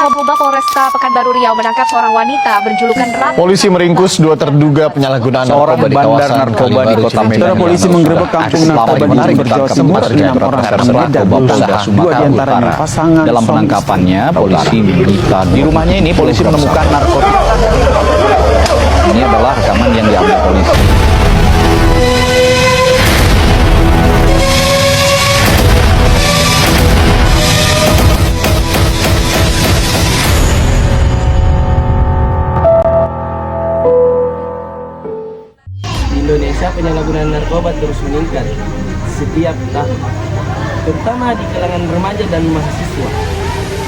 Narkoba Polresta Pekanbaru Riau menangkap seorang wanita berjulukan Ratu. Polisi meringkus 2 terduga penyalahgunaan narkoba di kawasan narkoba di Kota Medan. Saudara polisi menggerebek kampung narkoba di Jember, Jawa Timur. 6 orang terlibat berusaha. 2 diantaranya pasangan. Dalam penangkapannya, polisi menyita di rumahnya ini polisi menemukan narkotika. Ini adalah rekaman yang diambil polisi. Di Indonesia penyalahgunaan narkoba terus meningkat setiap tahun, terutama di kalangan remaja dan mahasiswa.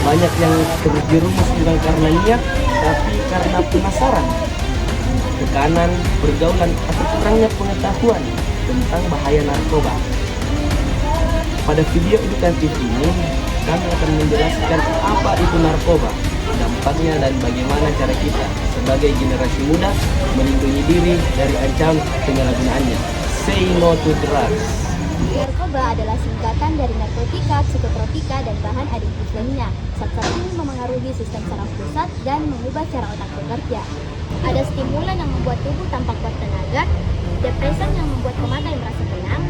Banyak yang terjerumus bukan karena niat, tapi karena penasaran, tekanan, pergaulan, atau kurangnya pengetahuan tentang bahaya narkoba. Pada video edukatif ini, kami akan menjelaskan apa itu narkoba, dampaknya, dan bagaimana cara kita sebagai generasi muda melindungi diri dari ancaman penyalahgunaannya. Say no to drugs. Narkoba adalah singkatan dari narkotika, psikotropika, dan bahan adiktif lainnya. Zat-zat ini memengaruhi sistem saraf pusat dan mengubah cara otak bekerja. Ada stimulan yang membuat tubuh tampak kuat tenaga, depresan yang membuat pemakai merasa tenang,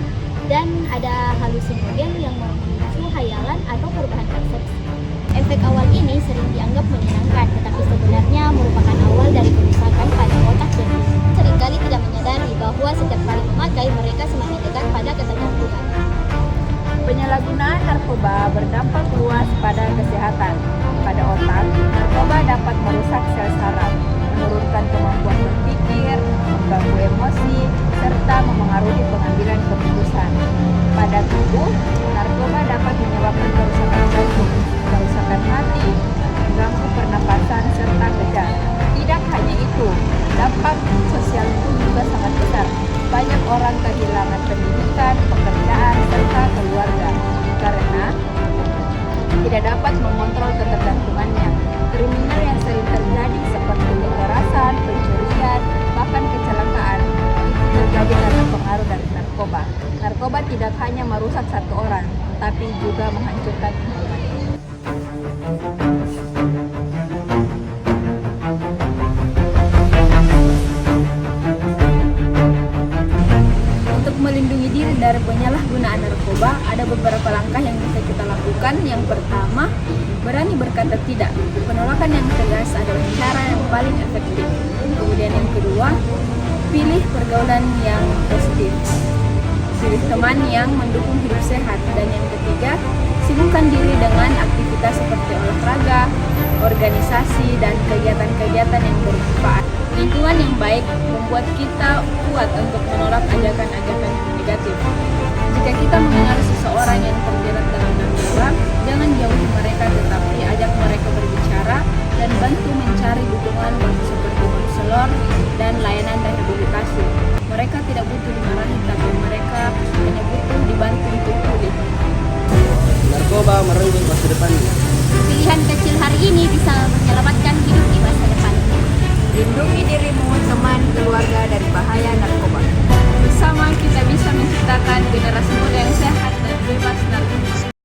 dan ada halusinogen yang memicu hayalan atau perubahan persepsi. Efek awal ini sering dianggap menyenangkan, tetapi sebenarnya merupakan awal dari kerusakan pada otak dan tubuh. Seringkali tidak menyadari bahwa setiap kali memakai, mereka semakin dekat pada ketergantungan. Penyalahgunaan narkoba berdampak luas pada kesehatan. Pada otak, narkoba dapat merusak sel saraf, menurunkan kemampuan berpikir, mengganggu emosi, serta memengaruhi pengambilan keputusan. Pada tubuh, narkoba dapat menyebabkan kerusakan jantung, kerusakan hati, mengganggu pernapasan, serta kejang. Tidak hanya itu, dampak sosial pun juga sangat besar. Banyak orang kehilangan pendidikan, pekerjaan, serta keluarga karena tidak dapat mengontrol ketergantungannya. Kriminal yang sering terjadi seperti kekerasan, pencurian, bahkan kecelakaan itu terjadi karena pengaruh dari narkoba. Narkoba tidak hanya merusak satu orang, tapi juga menghancurkan lingkungan. Untuk melindungi diri dari penyalahgunaan narkoba, ada beberapa langkah yang bisa kita lakukan. Yang pertama, berani berkata tidak. Penolakan yang tegas adalah cara yang paling efektif. Kemudian yang kedua, pilih pergaulan yang positif. Pilih teman yang mendukung hidup sehat. Dan yang ketiga, sibukkan diri dengan aktivitas seperti olahraga, organisasi, dan kegiatan-kegiatan yang bermanfaat. Lingkungan yang baik membuat kita kuat untuk menolak ajakan-ajakan yang negatif. Jika kita mengenal seseorang yang terjerat dalam narkoba, jangan jauhi mereka, tetapi ajak mereka berbicara dan bantu mencari dukungan seperti konselor dan layanan rehabilitasi. Mereka tidak butuh dimarahi, tapi mereka hanya butuh dibantu untuk pulih. Narkoba merenggut masa depannya. Pilihan kecil hari ini bisa menyelamatkan hidup di masa depan. Lindungi dirimu, teman, keluarga dari bahaya narkoba. Bersama kita bisa menciptakan generasi muda yang sehat dan bebas narkoba.